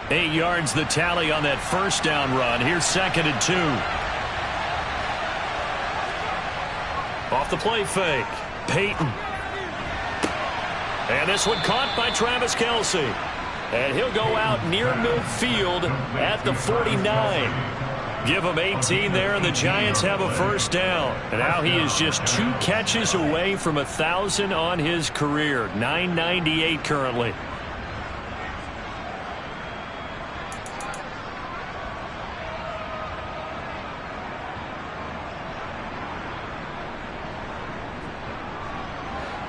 8 yards the tally on that first down run. Here's 2nd and 2. Off the play fake. Peyton. And this one caught by Travis Kelce. And he'll go out near midfield at the 49. Give him 18 there, and the Giants have a first down. And now he is just 2 catches away from 1,000 on his career. 998 currently.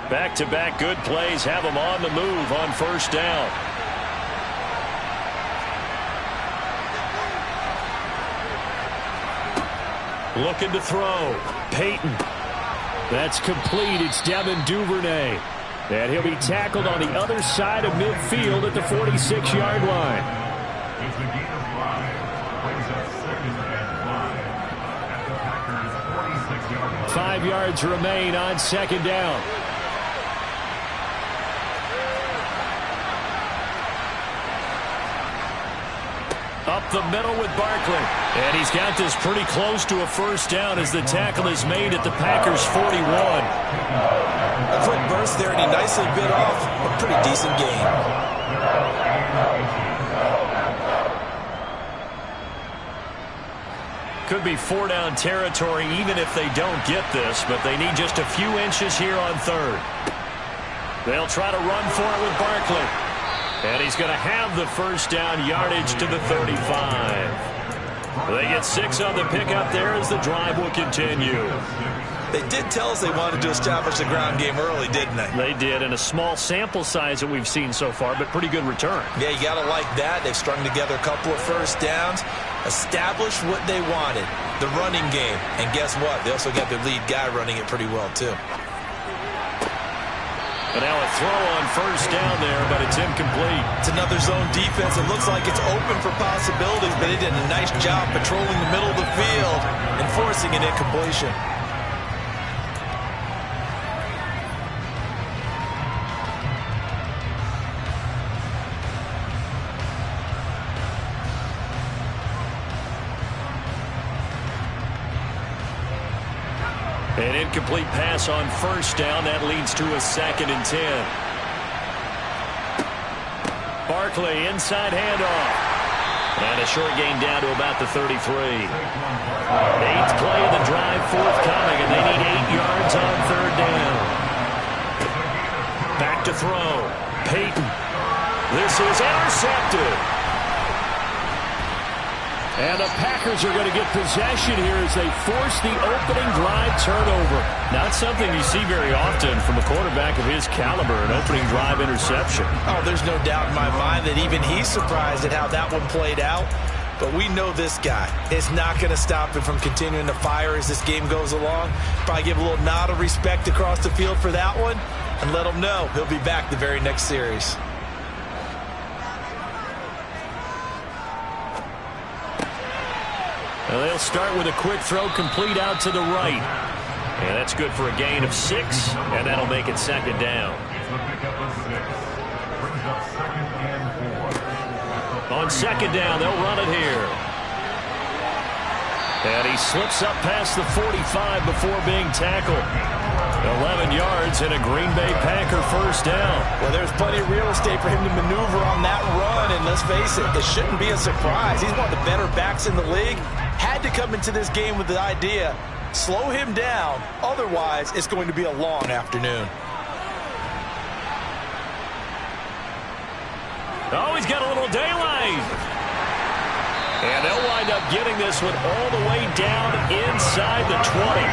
Back-to-back good plays have him on the move on first down. Looking to throw. Peyton. That's complete. It's Devin Duvernay. And he'll be tackled on the other side of midfield at the 46-yard line. It's a gain of 5. Brings up 2nd and 5 at the Packers' 46-yard line. 5 yards remain on 2nd down. Up the middle with Barkley. And he's got this pretty close to a first down as the tackle is made at the Packers' 41. A quick burst there, and he nicely bit off a pretty decent gain. Could be 4-down territory even if they don't get this, but they need just a few inches here on 3rd. They'll try to run for it with Barkley. And he's going to have the first down yardage to the 35. They get 6 on the pickup there as the drive will continue. They did tell us they wanted to establish the ground game early, didn't they? They did, in a small sample size that we've seen so far, but pretty good return. Yeah, you got to like that. They've strung together a couple of first downs, established what they wanted, the running game. And guess what? They also got their lead guy running it pretty well, too. But now a throw on first down there, but it's incomplete. It's another zone defense. It looks like it's open for possibilities, but they did a nice job patrolling the middle of the field and forcing an incompletion. An incomplete pass on first down. That leads to a 2nd and 10. Barkley inside handoff. And a short gain down to about the 33. 8th play of the drive forthcoming, and they need 8 yards on 3rd down. Back to throw. Peyton. This is intercepted. And the Packers are going to get possession here as they force the opening drive turnover. Not something you see very often from a quarterback of his caliber, an opening drive interception. Oh, there's no doubt in my mind that even he's surprised at how that one played out. But we know this guy is not going to stop him from continuing to fire as this game goes along. Probably give a little nod of respect across the field for that one and let him know he'll be back the very next series. Well, they'll start with a quick throw complete out to the right. And that's good for a gain of 6, and that'll make it 2nd down. On 2nd down, they'll run it here. And he slips up past the 45 before being tackled. 11 yards and a Green Bay Packer first down. Well, there's plenty of real estate for him to maneuver on that run, and let's face it, it shouldn't be a surprise. He's one of the better backs in the league. Had to come into this game with the idea, slow him down, otherwise it's going to be a long afternoon. Oh, he's got a little daylight. And they'll wind up getting this one all the way down inside the 20.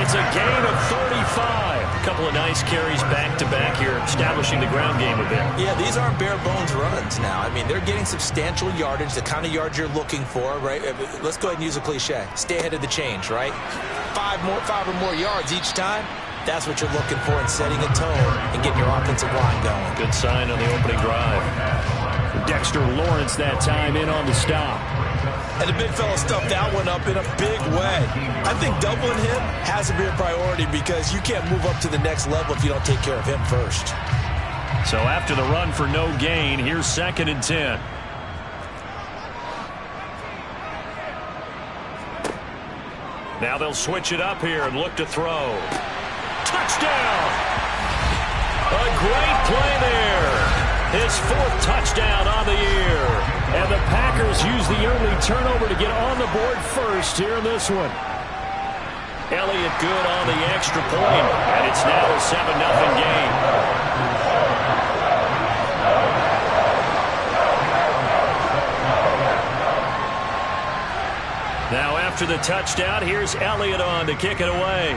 It's a gain of 35. A couple of nice carries back-to-back here, establishing the ground game a bit. Yeah, these aren't bare-bones runs now. I mean, they're getting substantial yardage, the kind of yards you're looking for, right? Let's go ahead and use a cliche. Stay ahead of the change, right? 5 or more yards each time. That's what you're looking for in setting a tone and getting your offensive line going. Good sign on the opening drive. Dexter Lawrence that time in on the stop. And the big fella stuffed that one up in a big way. I think doubling him has to be a priority because you can't move up to the next level if you don't take care of him first. So after the run for no gain, here's 2nd and 10. Now they'll switch it up here and look to throw. Touchdown! A great play there. His 4th touchdown on the year. And the Packers use the early turnover to get on the board first here in this one. Elliott good on the extra point, and it's now a 7-0 game. Now after the touchdown, here's Elliott on to kick it away.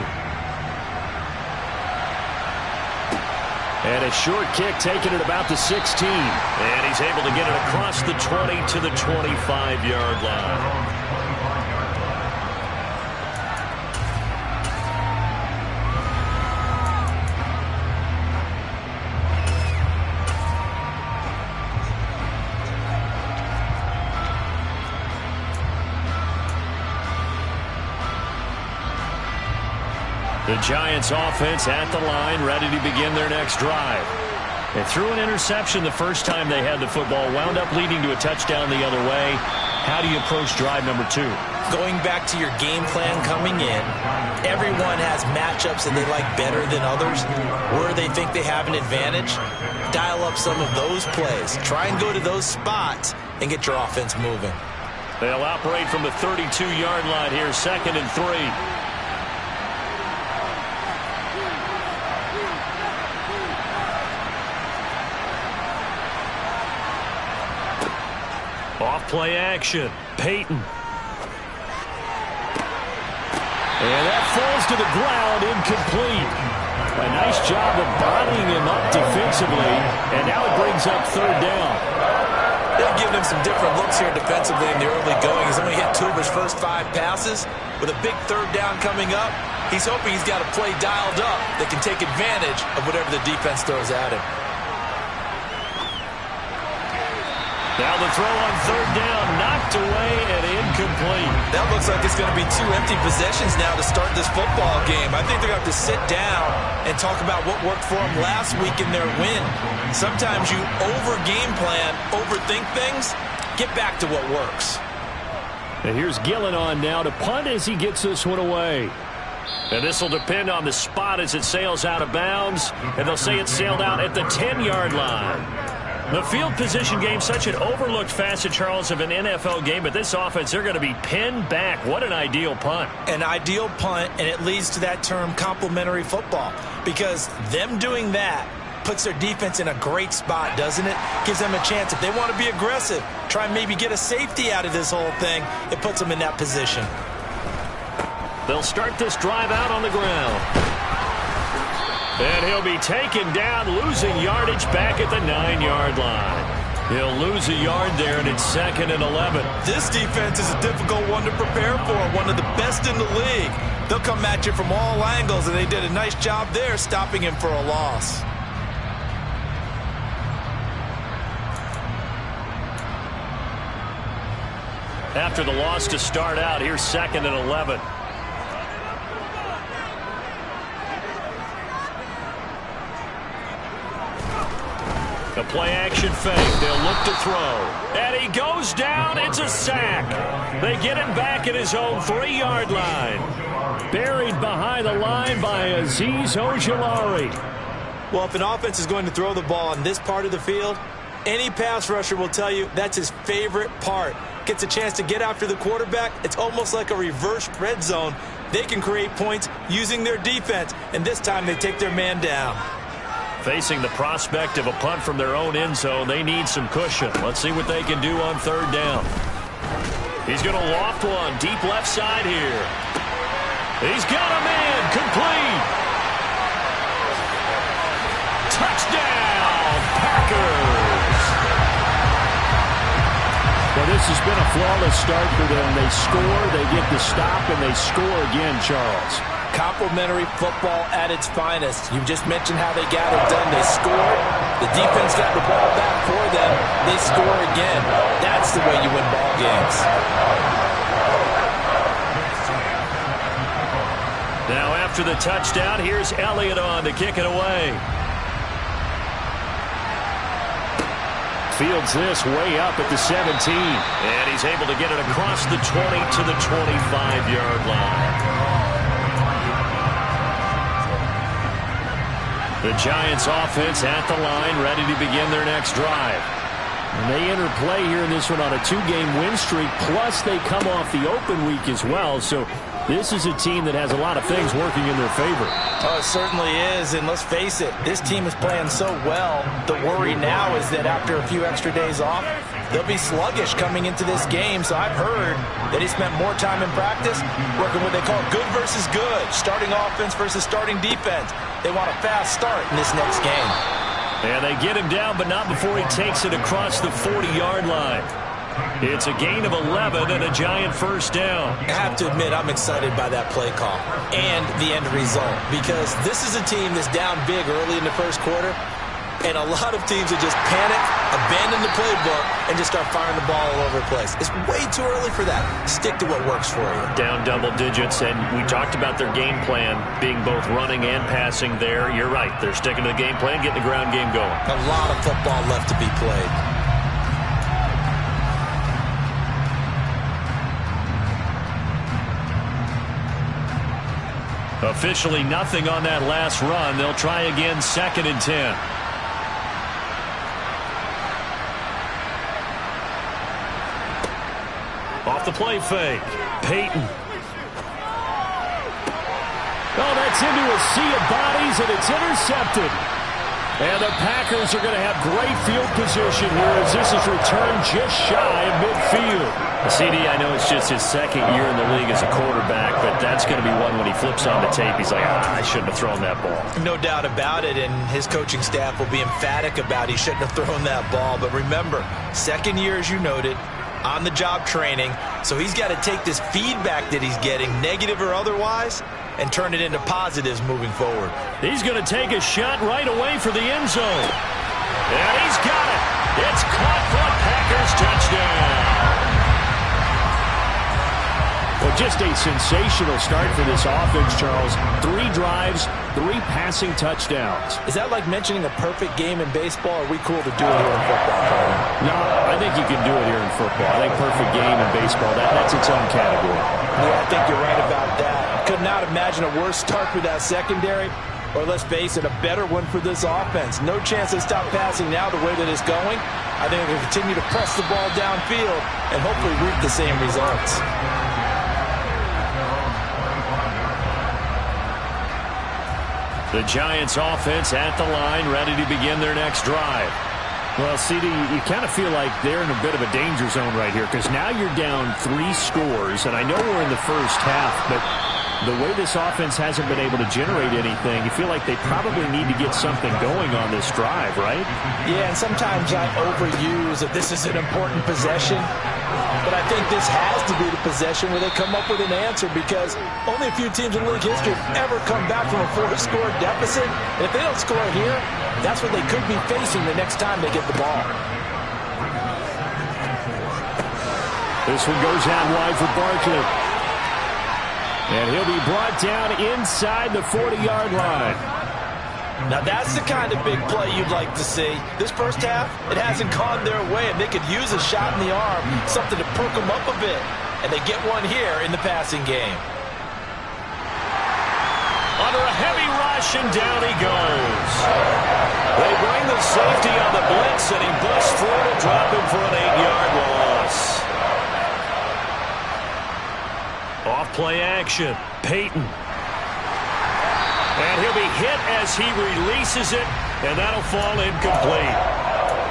And a short kick taken at about the 16. And he's able to get it across the 20 to the 25-yard line. The Giants offense at the line, ready to begin their next drive. They threw an interception the first time they had the football, wound up leading to a touchdown the other way. How do you approach drive number 2? Going back to your game plan coming in, everyone has matchups that they like better than others. Where they think they have an advantage, dial up some of those plays. Try and go to those spots and get your offense moving. They'll operate from the 32-yard line here, 2nd and 3. Off play action. Peyton. And that falls to the ground, incomplete. A nice job of bodying him up defensively, and now it brings up 3rd down. They're giving him some different looks here defensively in the early going. He's only hit 2 of his first 5 passes. With a big 3rd down coming up, he's hoping he's got a play dialed up that can take advantage of whatever the defense throws at him. Now the throw on 3rd down, knocked away and incomplete. That looks like it's going to be 2 empty possessions now to start this football game. I think they're going to have to sit down and talk about what worked for them last week in their win. Sometimes you over-game plan, overthink things. Get back to what works. And here's Gillen on now to punt as he gets this one away. And this will depend on the spot as it sails out of bounds. And they'll say it sailed out at the 10-yard line. The field position game, such an overlooked facet, Charles, of an NFL game, but this offense, they're going to be pinned back. What an ideal punt. An ideal punt, and it leads to that term complementary football, because them doing that puts their defense in a great spot, doesn't it? Gives them a chance. If they want to be aggressive, try and maybe get a safety out of this whole thing, it puts them in that position. They'll start this drive out on the ground. And he'll be taken down, losing yardage back at the 9-yard line. He'll lose a yard there, and it's 2nd and 11. This defense is a difficult one to prepare for, one of the best in the league. They'll come at you from all angles, and they did a nice job there stopping him for a loss. After the loss to start out, here's 2nd and 11. The play-action fake. They'll look to throw. And he goes down. It's a sack. They get him back at his own 3-yard line. Buried behind the line by Azeez Ojulari. Well, if an offense is going to throw the ball on this part of the field, any pass rusher will tell you that's his favorite part. Gets a chance to get after the quarterback. It's almost like a reverse red zone. They can create points using their defense, and this time they take their man down. Facing the prospect of a punt from their own end zone, they need some cushion. Let's see what they can do on 3rd down. He's going to loft one deep left side here. He's got a man complete. Touchdown, Packers. Well, this has been a flawless start for them. They score, they get the stop, and they score again, Charles. Complementary football at its finest. You just mentioned how they got it done. They scored. The defense got the ball back for them. They score again. That's the way you win ball games. Now after the touchdown, here's Elliott on to kick it away. fields this way up at the 17. And he's able to get it across the 20 to the 25-yard line. The Giants offense at the line, ready to begin their next drive. And they enter play here in this one on a 2-game win streak, plus they come off the open week as well. So this is a team that has a lot of things working in their favor. Oh, it certainly is, and let's face it, this team is playing so well. The worry now is that after a few extra days off, they'll be sluggish coming into this game. So I've heard that he spent more time in practice working what they call good versus good, starting offense versus starting defense. They want a fast start in this next game. And they get him down, but not before he takes it across the 40-yard line. It's a gain of 11 and a Giant first down. I have to admit, I'm excited by that play call and the end result, because this is a team that's down big early in the first quarter, and a lot of teams that just panic, abandon the playbook, and just start firing the ball all over the place. It's way too early for that. Stick to what works for you. Down double digits, and we talked about their game plan being both running and passing there. You're right. They're sticking to the game plan, getting the ground game going. A lot of football left to be played. Officially nothing on that last run. They'll try again, 2nd and 10. Off the play fake. Peyton. Oh, that's into a sea of bodies, and it's intercepted. And the Packers are going to have great field position here as this is returned just shy of midfield. CD, I know it's just his 2nd year in the league as a quarterback, but that's going to be one when he flips on the tape. He's like, I shouldn't have thrown that ball. No doubt about it, and his coaching staff will be emphatic about he shouldn't have thrown that ball. But remember, 2nd year, as you noted, on-the-job training, so he's got to take this feedback that he's getting, negative or otherwise, and turn it into positives moving forward. He's going to take a shot right away for the end zone. And he's got it. It's caught for a Packers touchdown. Well, just a sensational start for this offense, Charles. 3 drives, 3 passing touchdowns. Is that like mentioning a perfect game in baseball, or are we cool to do it here in football? No, I think you can do it here in football. I think perfect game in baseball, that's its own category. Yeah, I think you're right about that. Could not imagine a worse start for that secondary, or let's face it, a better one for this offense. No chance to stop passing now the way that it's going. I think they'll continue to press the ball downfield and hopefully reap the same results. The Giants offense at the line, ready to begin their next drive. Well, CD, you kind of feel like they're in a bit of a danger zone right here, because now you're down 3 scores, and I know we're in the first half, but the way this offense hasn't been able to generate anything, you feel like they probably need to get something going on this drive, right? Yeah, and sometimes I overuse that this is an important possession, but I think this has to be the possession where they come up with an answer, because only a few teams in league history have ever come back from a 4-score deficit. And if they don't score here, that's what they could be facing the next time they get the ball. This one goes out wide for Barkley. And he'll be brought down inside the 40-yard line. Now that's the kind of big play you'd like to see. This first half, it hasn't gone their way, and they could use a shot in the arm, something to perk them up a bit. And they get one here in the passing game. Under a heavy rush, and down he goes. They bring the safety on the blitz, and he busts through to drop him for an 8-yard loss. Off-play action. Peyton. And he'll be hit as he releases it, and that'll fall incomplete.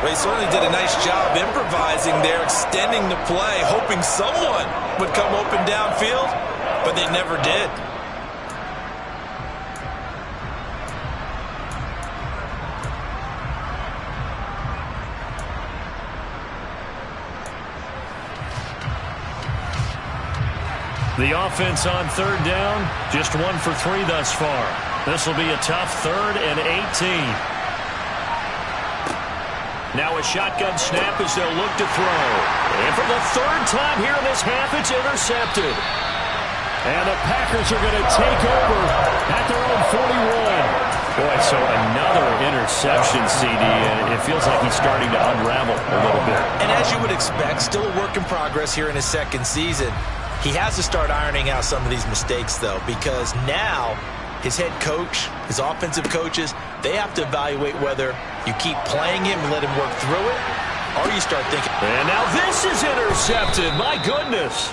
Well, he certainly did a nice job improvising there, extending the play, hoping someone would come open downfield, but they never did. The offense on 3rd down, just 1 for 3 thus far. This will be a tough 3rd and 18. Now a shotgun snap as they'll look to throw. And for the 3rd time here in this half, it's intercepted. And the Packers are going to take over at their own 41. Boy, so another interception, CD, and it feels like he's starting to unravel a little bit. And as you would expect, still a work in progress here in his second season. He has to start ironing out some of these mistakes, though, because now his head coach, his offensive coaches, they have to evaluate whether you keep playing him and let him work through it, or you start thinking. And now this is intercepted. My goodness.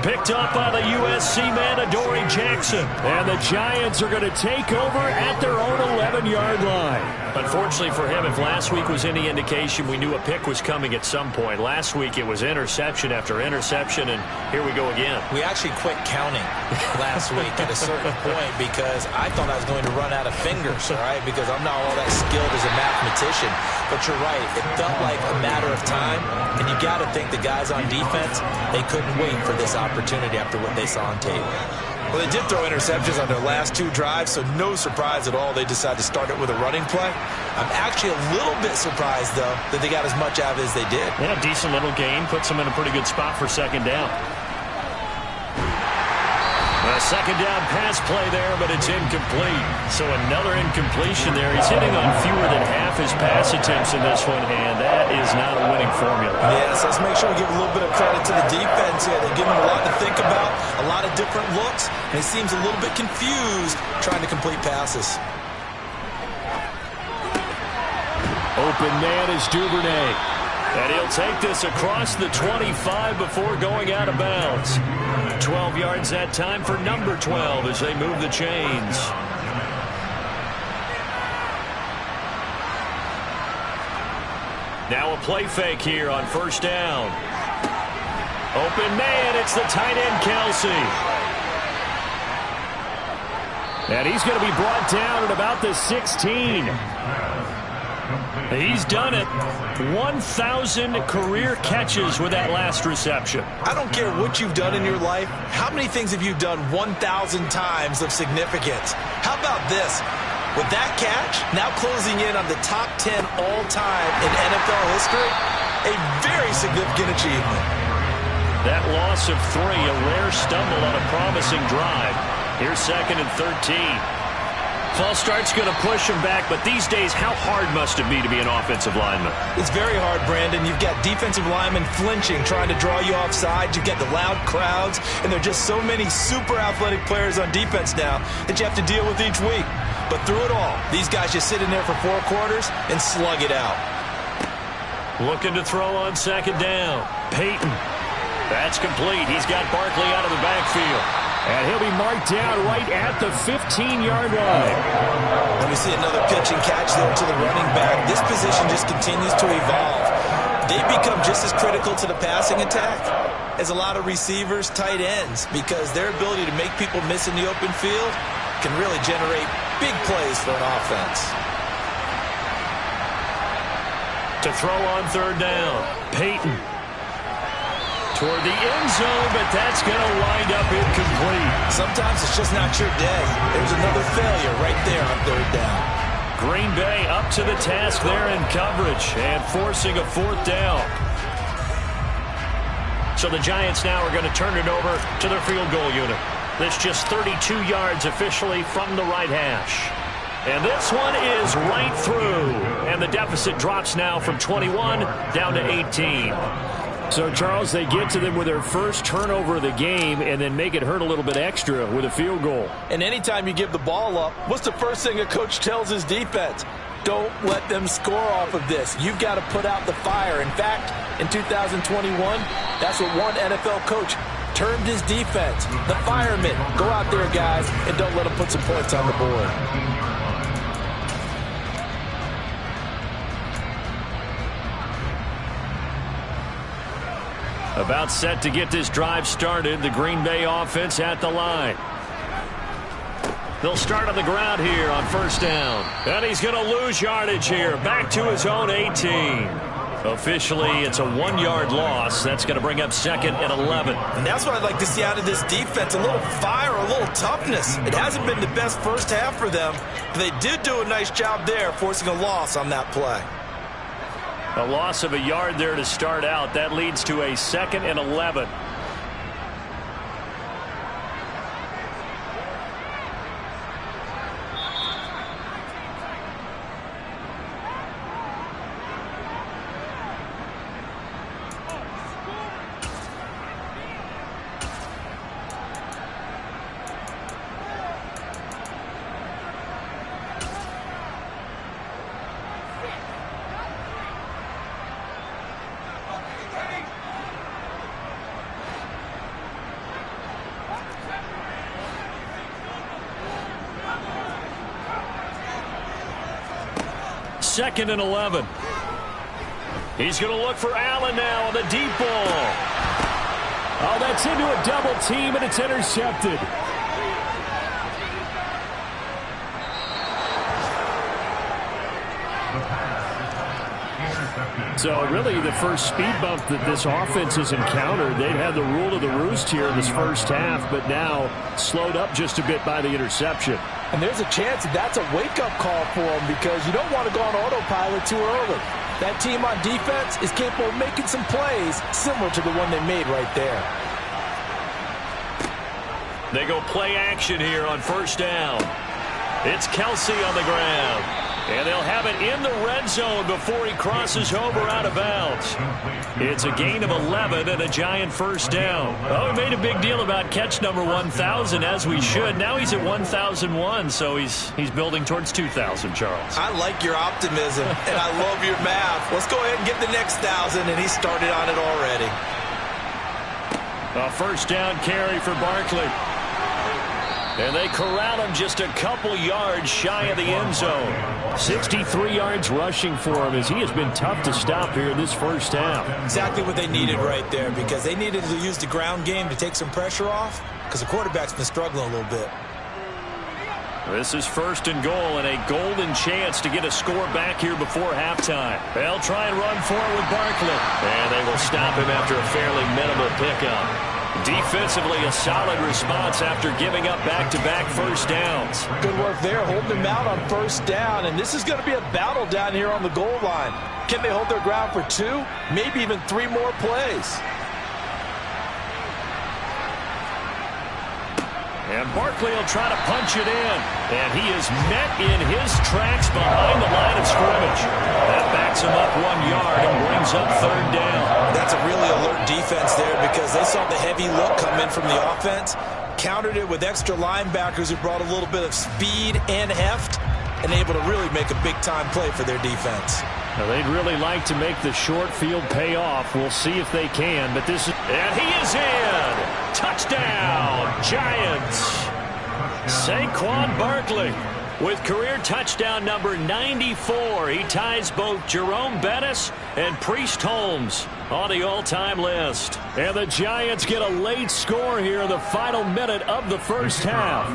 Picked up by the USC man, Adoree Jackson. And the Giants are going to take over at their own 11-yard line. Unfortunately for him, if last week was any indication, we knew a pick was coming at some point. Last week it was interception after interception, and here we go again. We actually quit counting last week at a certain point because I thought I was going to run out of fingers, all right, because I'm not all that skilled as a mathematician. But you're right. It felt like a matter of time, and you got to think the guys on defense, they couldn't wait for this opportunity after what they saw on tape. Well, they did throw interceptions on their last two drives, so no surprise at all they decided to start it with a running play. I'm actually a little bit surprised, though, that they got as much out of it as they did. Yeah, decent little gain. Puts them in a pretty good spot for second down. A second down pass play there, but it's incomplete. So another incompletion there. He's hitting on fewer than half his pass attempts in this one, and that is not a winning formula. Yes, let's make sure we give a little bit of credit to the defense here. They give him a lot to think about, a lot of different looks, and he seems a little bit confused trying to complete passes. Open man is Duvernay. And he'll take this across the 25 before going out of bounds. 12 yards that time for number 12 as they move the chains. Now a play fake here on first down. Open man, it's the tight end Kelsey. And he's going to be brought down at about the 16. He's done it. 1,000 career catches with that last reception. I don't care what you've done in your life. How many things have you done 1,000 times of significance? How about this? With that catch, now closing in on the top 10 all-time in NFL history, a very significant achievement. That loss of 3, a rare stumble on a promising drive. Here's second and 13. False start's going to push him back, but these days, how hard must it be to be an offensive lineman? It's very hard, Brandon. You've got defensive linemen flinching, trying to draw you offside. You've got the loud crowds, and there are just so many super athletic players on defense now that you have to deal with each week. But through it all, these guys just sit in there for 4 quarters and slug it out. Looking to throw on second down. Peyton. That's complete. He's got Barkley out of the backfield. And he'll be marked down right at the 15-yard line. And we see another pitch and catch there to the running back. This position just continues to evolve. They become just as critical to the passing attack as a lot of receivers, tight ends, because their ability to make people miss in the open field can really generate big plays for an offense. To throw on third down, Peyton. Toward the end zone, but that's going to wind up incomplete. Sometimes it's just not your day. There's another failure right there on third down. Green Bay up to the task there in coverage and forcing a fourth down. So the Giants now are going to turn it over to their field goal unit. That's just 32 yards officially from the right hash. And this one is right through. And the deficit drops now from 21 down to 18. So, Charles, they get to them with their first turnover of the game and then make it hurt a little bit extra with a field goal. And anytime you give the ball up, what's the first thing a coach tells his defense? Don't let them score off of this. You've got to put out the fire. In fact, in 2021, that's what one NFL coach termed his defense. The firemen. Go out there, guys, and don't let them put some points on the board. About set to get this drive started. The Green Bay offense at the line. They'll start on the ground here on first down. And he's going to lose yardage here. Back to his own 18. Officially, it's a 1-yard loss. That's going to bring up second and 11. And that's what I'd like to see out of this defense. A little fire, a little toughness. It hasn't been the best first half for them. But they did do a nice job there, forcing a loss on that play. A loss of a yard there to start out. That leads to a second and 11. 2nd and 11. He's going to look for Allen now on the deep ball. Oh, that's into a double team, and it's intercepted. So really the first speed bump that this offense has encountered, they've had the rule of the roost here in this first half, but now slowed up just a bit by the interception. And there's a chance that that's a wake-up call for them, because you don't want to go on autopilot too early. That team on defense is capable of making some plays similar to the one they made right there. They go play action here on first down. It's Kelsey on the ground. And they'll have it in the red zone before he crosses over out of bounds. It's a gain of 11 and a Giant first down. Oh, we made a big deal about catch number 1,000, as we should. Now he's at 1,001, so he's building towards 2,000, Charles. I like your optimism, and I love your math. Let's go ahead and get the next 1,000, and he started on it already. A first down carry for Barkley. And they corral him just a couple yards shy of the end zone. 63 yards rushing for him, as he has been tough to stop here in this first half. Exactly what they needed right there, because they needed to use the ground game to take some pressure off, because the quarterback's been struggling a little bit. This is 1st and goal, and a golden chance to get a score back here before halftime. They'll try and run for it with Barkley. And they will stop him after a fairly minimal pickup. Defensively, a solid response after giving up back-to-back first downs. Good work there, holding him out on first down, and this is going to be a battle down here on the goal line. Can they hold their ground for 2, maybe even 3 more plays? And Barkley will try to punch it in. And he is met in his tracks behind the line of scrimmage. That backs him up 1 yard and brings up 3rd down. That's a really alert defense there, because they saw the heavy look come in from the offense, countered it with extra linebackers who brought a little bit of speed and heft, and able to really make a big-time play for their defense. Now, they'd really like to make the short field pay off. We'll see if they can, but this is... And he is in! Touchdown, Giants! Saquon Barkley with career touchdown number 94. He ties both Jerome Bettis and Priest Holmes on the all-time list. And the Giants get a late score here in the final minute of the first half.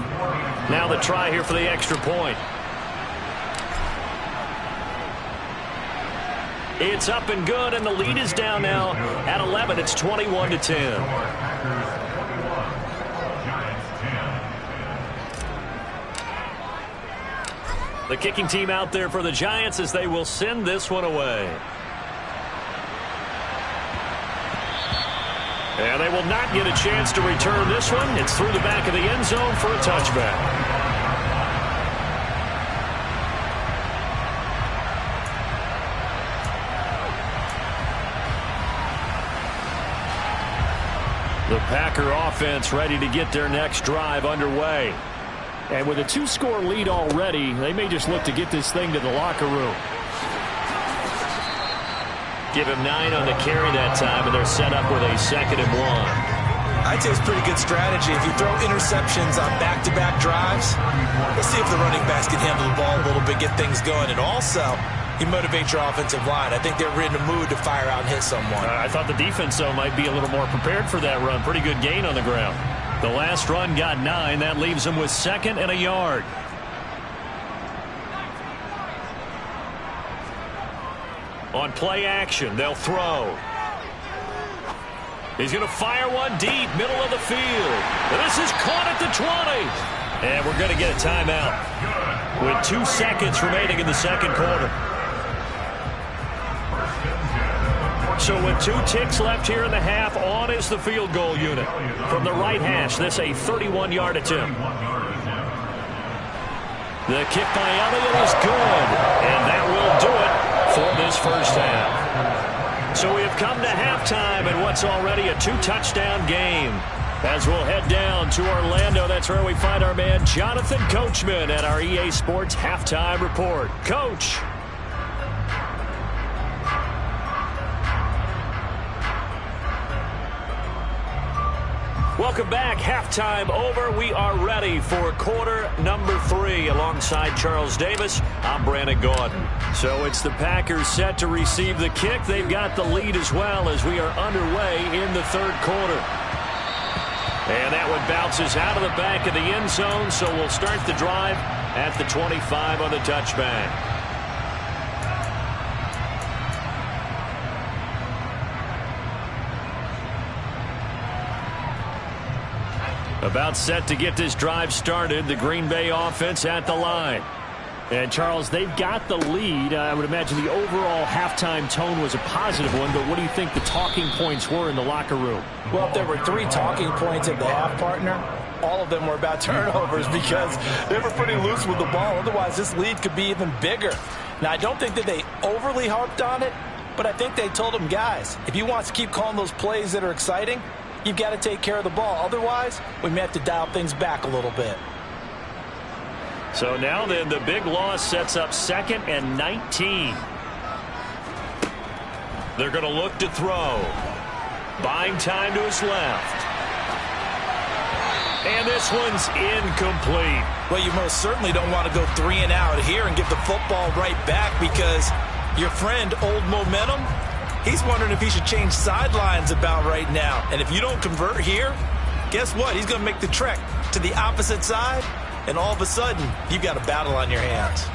Now the try here for the extra point. It's up and good, and the lead is down now at 11. It's 21-10. The kicking team out there for the Giants, as they will send this one away. And they will not get a chance to return this one. It's through the back of the end zone for a touchback. The Packer offense ready to get their next drive underway. And with a 2-score lead already, they may just look to get this thing to the locker room. Give him 9 on the carry that time, and they're set up with a 2nd and 1. I'd say it's pretty good strategy. If you throw interceptions on back-to-back drives, let's see if the running backs can handle the ball a little bit, get things going. And also, you motivate your offensive line. I think they're in a mood to fire out and hit someone. I thought the defense, though, might be a little more prepared for that run. Pretty good gain on the ground. The last run got 9. That leaves them with 2nd and a yard. On play action, they'll throw. He's going to fire one deep, middle of the field. And this is caught at the 20. And we're going to get a timeout with 2 seconds remaining in the second quarter. So with 2 ticks left here in the half, on is the field goal unit. From the right hash, this a 31-yard attempt. The kick by Elliott is good, and that will do it for this first half. So we have come to halftime in what's already a 2-touchdown game. As we'll head down to Orlando, that's where we find our man Jonathan Coachman at our EA Sports Halftime Report. Coach. Welcome back. Halftime over. We are ready for quarter number 3. Alongside Charles Davis, I'm Brandon Gaudin. So it's the Packers set to receive the kick. They've got the lead as well as we are underway in the third quarter. And that one bounces out of the back of the end zone, so we'll start the drive at the 25 on the touchback. About set to get this drive started, the Green Bay offense at the line. And, Charles, they've got the lead. I would imagine the overall halftime tone was a positive one, but what do you think the talking points were in the locker room? Well, if there were 3 talking points at the half, partner, all of them were about turnovers because they were pretty loose with the ball. Otherwise, this lead could be even bigger. Now, I don't think that they overly harped on it, but I think they told them, guys, if you want to keep calling those plays that are exciting, you've got to take care of the ball. Otherwise, we may have to dial things back a little bit. So now then, the big loss sets up 2nd and 19. They're going to look to throw. Buying time to his left. And this one's incomplete. Well, you most certainly don't want to go 3 and out here and give the football right back because your friend, Old Momentum, he's wondering if he should change sidelines about right now. And if you don't convert here, guess what? He's going to make the trek to the opposite side, and all of a sudden, you've got a battle on your hands.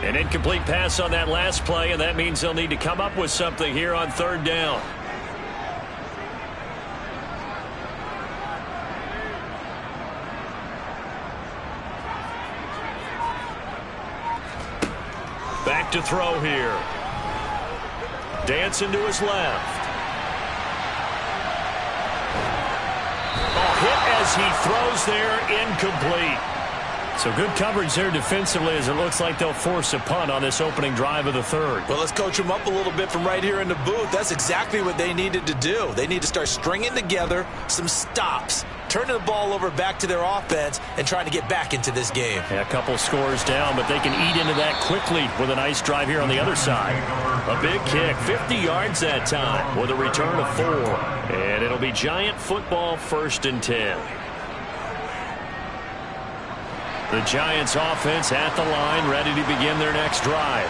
An incomplete pass on that last play, and that means they'll need to come up with something here on 3rd down. Back to throw here. Dancing to his left. Hit as he throws there, incomplete. So good coverage there defensively as it looks like they'll force a punt on this opening drive of the 3rd. Well, let's coach them up a little bit from right here in the booth. That's exactly what they needed to do. They need to start stringing together some stops, turning the ball over back to their offense, and trying to get back into this game. Yeah, a couple scores down, but they can eat into that quickly with a nice drive here on the other side. A big kick, 50 yards that time with a return of 4. And it'll be Giant football, 1st and 10. The Giants offense at the line, ready to begin their next drive.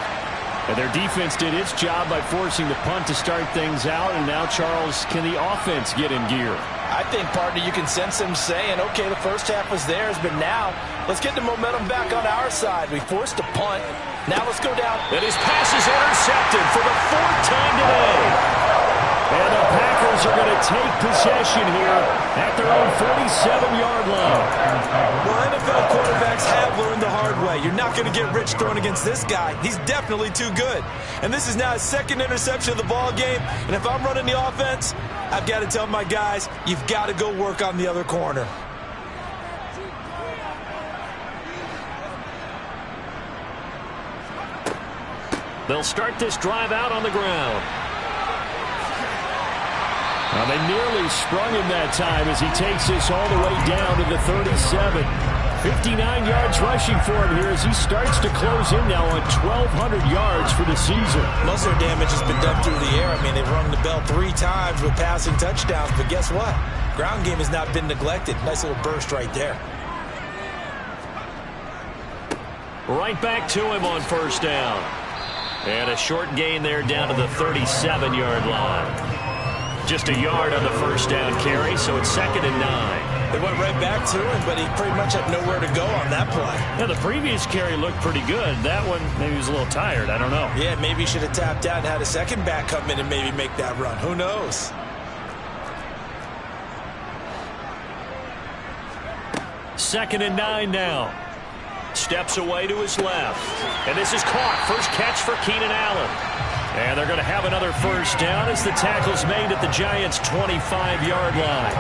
And their defense did its job by forcing the punt to start things out. And now, Charles, can the offense get in gear? I think, partner, you can sense them saying, okay, the first half was theirs, but now let's get the momentum back on our side. We forced a punt. Now let's go down. And his pass is intercepted for the 4th time today. And the Packers are going to take possession here at their own 47-yard line. Well, NFL quarterbacks have learned the hard way. You're not going to get rich throwing against this guy. He's definitely too good. And this is now his 2nd interception of the ball game. And if I'm running the offense, I've got to tell my guys, you've got to go work on the other corner. They'll start this drive out on the ground. Well, they nearly sprung him that time as he takes this all the way down to the 37. 59 yards rushing for him here as he starts to close in now on 1,200 yards for the season. Most of their damage has been done through the air. I mean, they've rung the bell 3 times with passing touchdowns, but guess what? Ground game has not been neglected. Nice little burst right there. Right back to him on 1st down. And a short gain there down to the 37-yard line. Just a yard on the 1st down carry, so it's 2nd and 9. They went right back to him, but he pretty much had nowhere to go on that play. Yeah, the previous carry looked pretty good. That one, maybe he was a little tired. I don't know. Yeah, maybe he should have tapped out and had a second back come in and maybe make that run. Who knows? Second and 9 now. Steps away to his left. And this is caught. First catch for Keenan Allen. And they're going to have another 1st down as the tackle's made at the Giants' 25-yard line.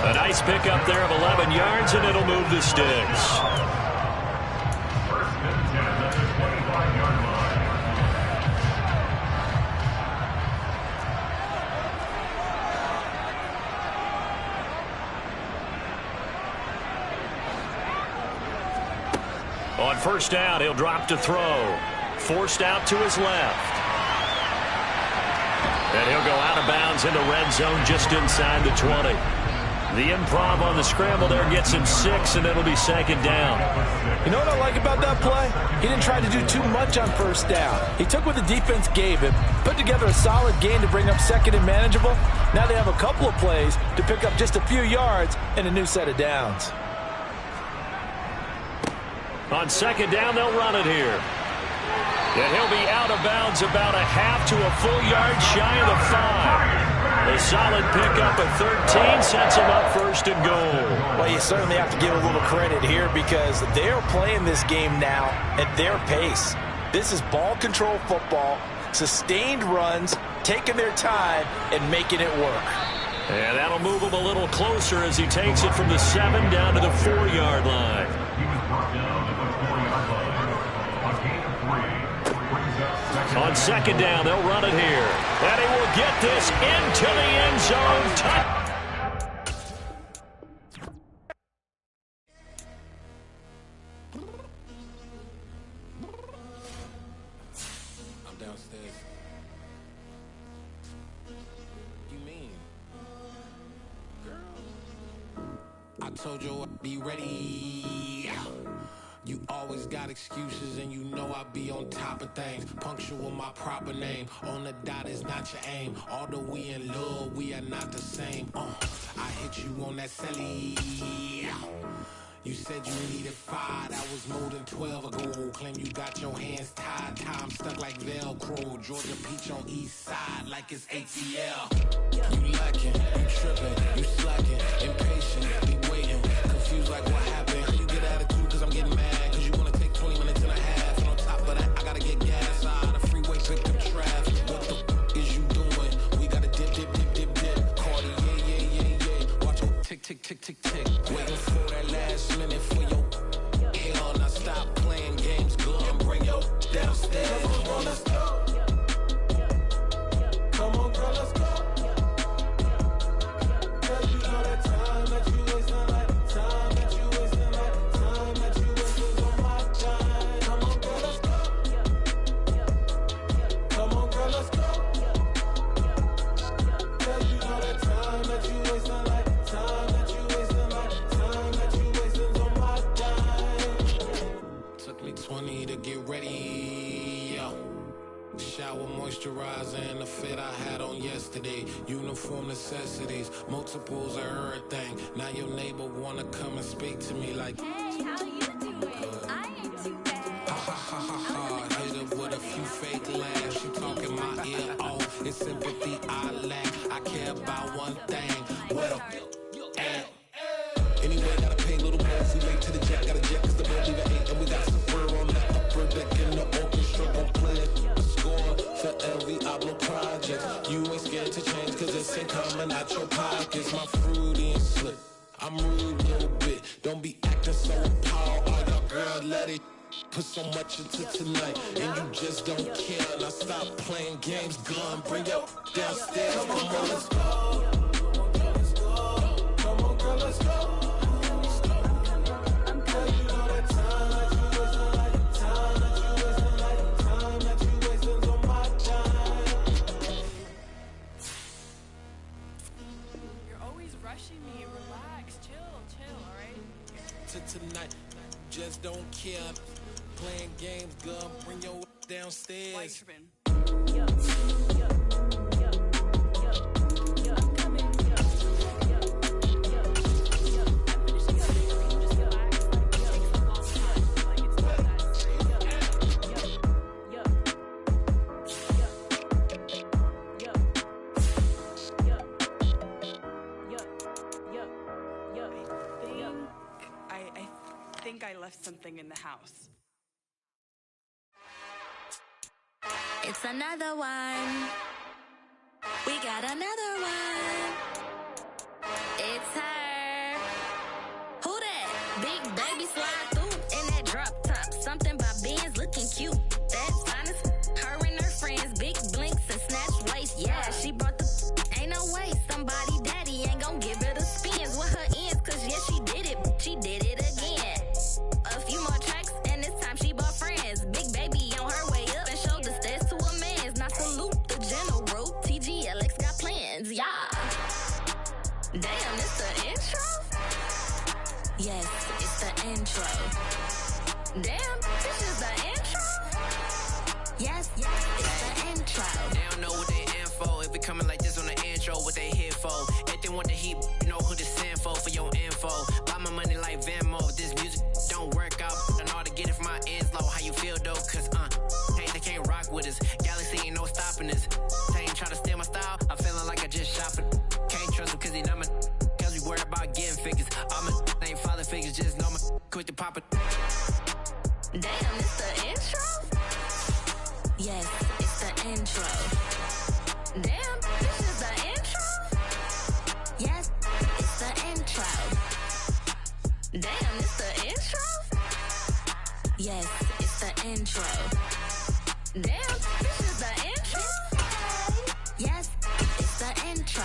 A nice pickup there of 11 yards, and it'll move the sticks. On first down, he'll drop to throw. Forced out to his left. And he'll go out of bounds in the red zone just inside the 20. The improv on the scramble there gets him 6, and it'll be second down. You know what I like about that play? He didn't try to do too much on first down. He took what the defense gave him, put together a solid game to bring up second and manageable. Now they have a couple of plays to pick up just a few yards and a new set of downs. On second down, they'll run it here. And he'll be out of bounds about a half to a full yard shy of the 5. A solid pickup of 13 sets him up first and goal. Well, you certainly have to give a little credit here because they're playing this game now at their pace. This is ball control football, sustained runs, taking their time, and making it work. And that'll move him a little closer as he takes it from the 7 down to the 4-yard line. On second down, they'll run it here. And he will get this into the end zone. I'm downstairs. You mean? Girl. I told you I'd be ready. You always got excuses and you know I be on top of things. Punctual my proper name. On the dot is not your aim. Although we in love, we are not the same. I hit you on that celly. You said you needed 5, that was more than 12 ago. Claim you got your hands tied, time stuck like Velcro. Georgia Peach on east side like it's ATL. You lacking, you tripping, you slacking, impatient, be waiting, confused like what happened. You get attitude cause I'm getting mad, cause you wanna take 20 minutes and a half. And on top of that, I gotta get gas out of the freeway, pick up traffic. What the f is you doing? We gotta dip, dip, dip, dip, dip. Cardi, yeah. Watch your tick, tick, tick, tick, tick. Waiting for that last minute for your hell. Now stop playing games, go and bring your downstairs. Come on, let's go. Come on, girl, let's go. Cause you know that time that you wasting, like time that you wasting, like time that you wasting on my time. Come on, girl, let's go. Come on, girl, let's go. Cause you know that time that you wasting, like time that you wasting, like time that you wasting on my time. Took me 20 to get ready, yo. Shower moisturizer and the fit I had on yesterday. Uniform necessities, multiples of everything. Now your neighbor wanna come and speak to me like, hey, how you doing? I ain't too bad. ha ha ha ha ha. Hit her with a few fake laughs. She talking my ear off. It's sympathy I lack. I care about one thing. What up? Anyway, gotta pay a little more. We late to the jet, got a jet cause the boat leave at 8. And we got Safari on the upper deck in the orchestra. Gon' play a score for every Ablo project. You ain't scared to change cause it's ain't coming out your pockets. My fruity and slick. I'm rude a little bit. Don't be acting so appalled. Oh, your girl, let it put so much into tonight. And you just don't care. Now stop playing games, gun. Bring your downstairs. Come on, let's go. Come on, girl, let's go. Tonight, just don't care. Playing games, girl, bring your downstairs. I left something in the house. It's another one. We got another one. It's her. Who that? Big baby slide through in that drop top. Something by Benz looking cute. That's honest. Her and her friends, big blinks and snatch waist. Yeah, she brought the. Ain't no way somebody daddy ain't gon' give her the spins with her ends. Cause yeah, she did it. She did it again. A few more tracks and it's Yes, it's the intro. Damn, this is the intro? Yes, it's the intro. They don't know what they in for. If we coming like this on the intro, what they here for? If they want the heat, you know who to send for your info. Buy my money like Venmo. This music don't work out. I know how to get it from my ends low. How you feel though? Cause hey, they can't rock with us. Galaxy ain't no stopping us. They ain't try to steal my style. I'm feeling like I just shopping. Can't trust him cause he not my. Cause we worried about getting figures. All my ain't father figures. Just know my quick to pop it. Damn, it's the intro? Yes, it's the intro. Damn, this is the intro? Yes, it's the intro. Damn, it's the intro? Yes, it's the intro. Damn, this is the intro? Yes, it's the intro.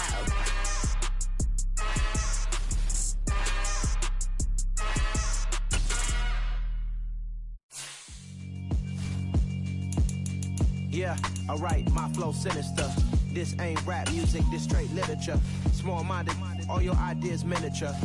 Yeah, alright, my flow sinister. This ain't rap music, this straight literature. Small-minded, all your ideas miniature.